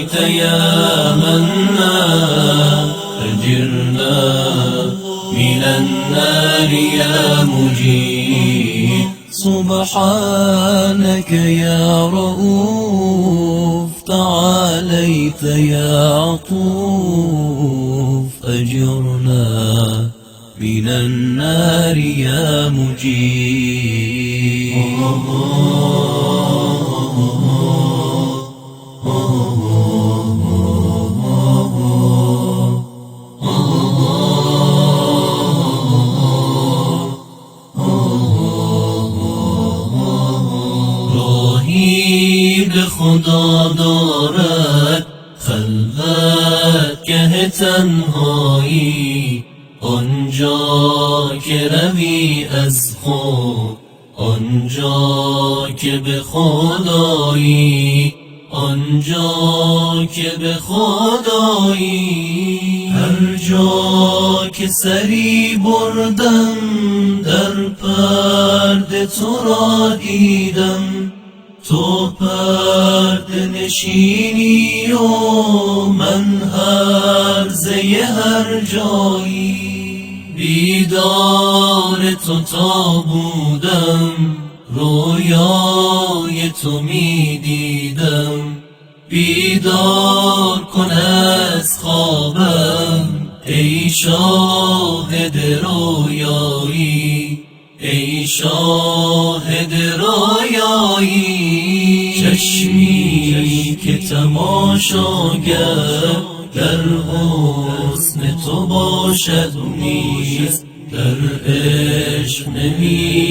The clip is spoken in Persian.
عليك يا منان أجرنا من النار يا مجيب سبحانك يا رؤوف تعاليت يا عطوف أجرنا من النار يا مجيب به خدا دارد خلوت که تنهایی آنجا که روی از خود آنجا که به خدایی آنجا که به خدایی هر جا که سری بردم در پرده تو را دیدم تو پرده نشینی و من هرزه هر جایی بیدار تو تا بودم رویای تو می دیدم بیدار کن از خوابم ای شاهد رویایی ای شاهد رویایی چشمی که تماشاگر در حسن تو باشد نیست در عشق نمی